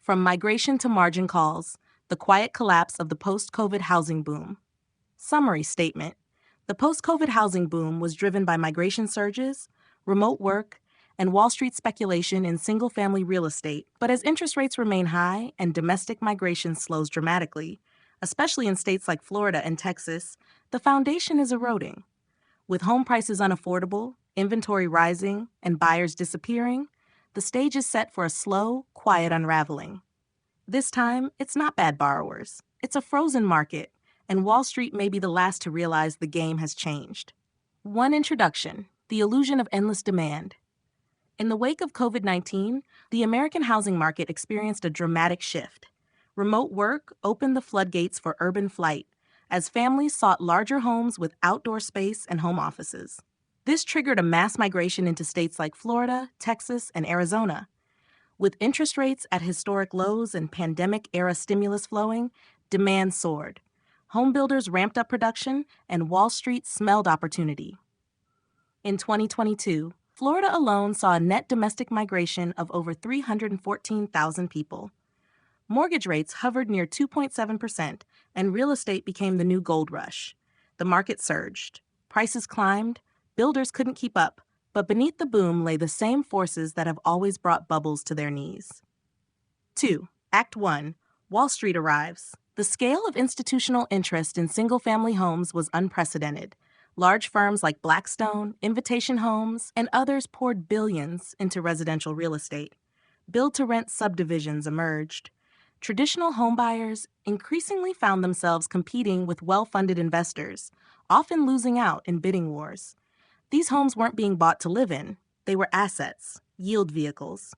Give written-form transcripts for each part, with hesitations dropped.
From migration to margin calls, the quiet collapse of the post-COVID housing boom. Summary statement. The post-COVID housing boom was driven by migration surges, remote work, and Wall Street speculation in single-family real estate. But as interest rates remain high and domestic migration slows dramatically, especially in states like Florida and Texas, the foundation is eroding. With home prices unaffordable, inventory rising, and buyers disappearing, the stage is set for a slow, quiet unraveling. This time, it's not bad borrowers. It's a frozen market, and Wall Street may be the last to realize the game has changed. One introduction: the illusion of endless demand. In the wake of COVID-19, the American housing market experienced a dramatic shift. Remote work opened the floodgates for urban flight, as families sought larger homes with outdoor space and home offices. This triggered a mass migration into states like Florida, Texas, and Arizona. With interest rates at historic lows and pandemic-era stimulus flowing, demand soared. Home builders ramped up production, and Wall Street smelled opportunity. In 2022, Florida alone saw a net domestic migration of over 314,000 people. Mortgage rates hovered near 2.7%, and real estate became the new gold rush. The market surged. Prices climbed. Builders couldn't keep up, but beneath the boom lay the same forces that have always brought bubbles to their knees. 2. Act 1. Wall Street arrives. The scale of institutional interest in single-family homes was unprecedented. Large firms like Blackstone, Invitation Homes, and others poured billions into residential real estate. Build-to-rent subdivisions emerged. Traditional homebuyers increasingly found themselves competing with well-funded investors, often losing out in bidding wars. These homes weren't being bought to live in. They were assets, yield vehicles.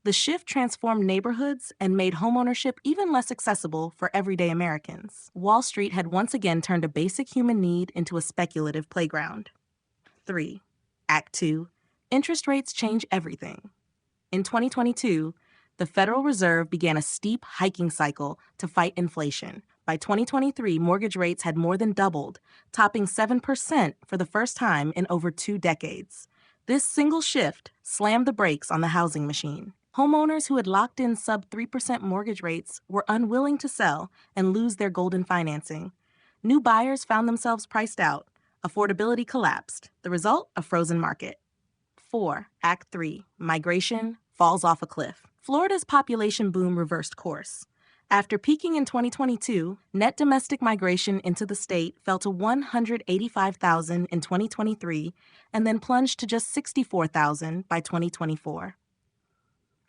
The shift transformed neighborhoods and made homeownership even less accessible for everyday Americans. Wall Street had once again turned a basic human need into a speculative playground. 3. Act 2. Interest rates change everything. In 2022, the Federal Reserve began a steep hiking cycle to fight inflation. By 2023, mortgage rates had more than doubled, topping 7% for the first time in over 2 decades. This single shift slammed the brakes on the housing machine. Homeowners who had locked in sub-3% mortgage rates were unwilling to sell and lose their golden financing. New buyers found themselves priced out. Affordability collapsed. The result, a frozen market. 4. Act 3. Migration falls off a cliff. Florida's population boom reversed course. After peaking in 2022, net domestic migration into the state fell to 185,000 in 2023 and then plunged to just 64,000 by 2024.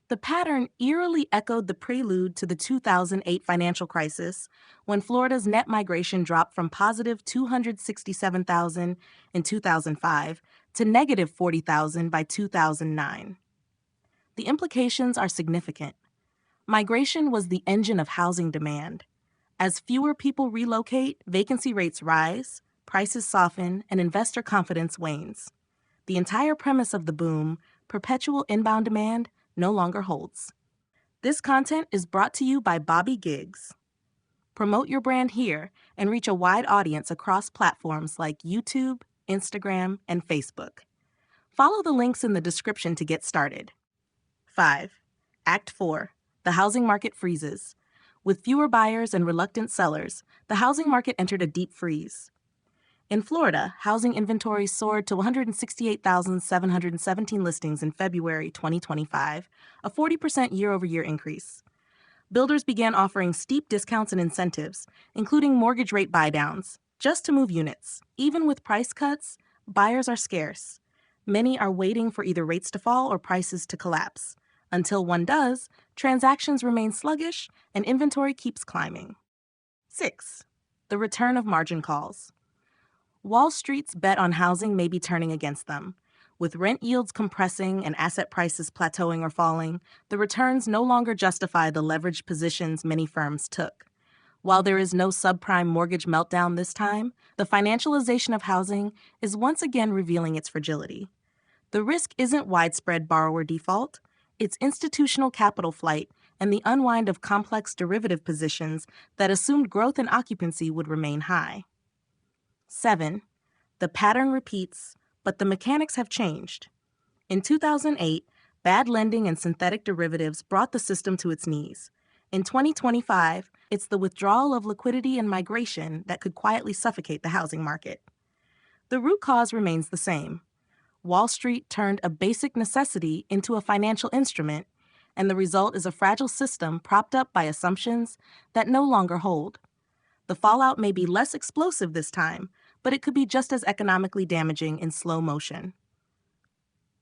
The pattern eerily echoed the prelude to the 2008 financial crisis, when Florida's net migration dropped from positive 267,000 in 2005 to negative 40,000 by 2009. The implications are significant. Migration was the engine of housing demand. As fewer people relocate, vacancy rates rise, prices soften, and investor confidence wanes. The entire premise of the boom, perpetual inbound demand, no longer holds. This content is brought to you by Bobby Giggs. Promote your brand here and reach a wide audience across platforms like YouTube, Instagram, and Facebook. Follow the links in the description to get started. 5. Act 4. The housing market freezes. With fewer buyers and reluctant sellers, the housing market entered a deep freeze. In Florida, housing inventory soared to 168,717 listings in February 2025, a 40% year-over-year increase. Builders began offering steep discounts and incentives, including mortgage rate buydowns, just to move units. Even with price cuts, buyers are scarce. Many are waiting for either rates to fall or prices to collapse. Until one does, transactions remain sluggish and inventory keeps climbing. 6. The return of margin calls. Wall Street's bet on housing may be turning against them. With rent yields compressing and asset prices plateauing or falling, the returns no longer justify the leveraged positions many firms took. While there is no subprime mortgage meltdown this time, the financialization of housing is once again revealing its fragility. The risk isn't widespread borrower default. It's institutional capital flight and the unwind of complex derivative positions that assumed growth and occupancy would remain high. 7. The pattern repeats, but the mechanics have changed. In 2008, Bad lending and synthetic derivatives brought the system to its knees. In 2025, it's the withdrawal of liquidity and migration that could quietly suffocate the housing market. The root cause remains the same. Wall Street turned a basic necessity into a financial instrument, and the result is a fragile system propped up by assumptions that no longer hold. The fallout may be less explosive this time, but it could be just as economically damaging in slow motion.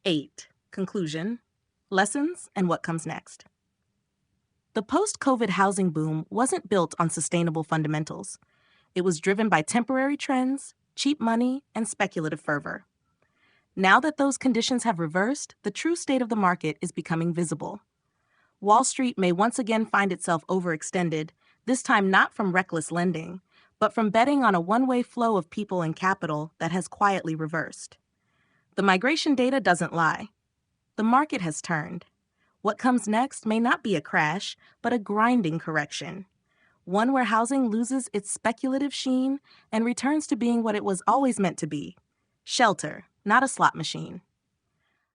8. Conclusion. Lessons and what comes next. The post-COVID housing boom wasn't built on sustainable fundamentals. It was driven by temporary trends, cheap money, and speculative fervor. Now that those conditions have reversed, the true state of the market is becoming visible. Wall Street may once again find itself overextended, this time not from reckless lending, but from betting on a one-way flow of people and capital that has quietly reversed. The migration data doesn't lie. The market has turned. What comes next may not be a crash, but a grinding correction. One where housing loses its speculative sheen and returns to being what it was always meant to be: shelter, not a slot machine.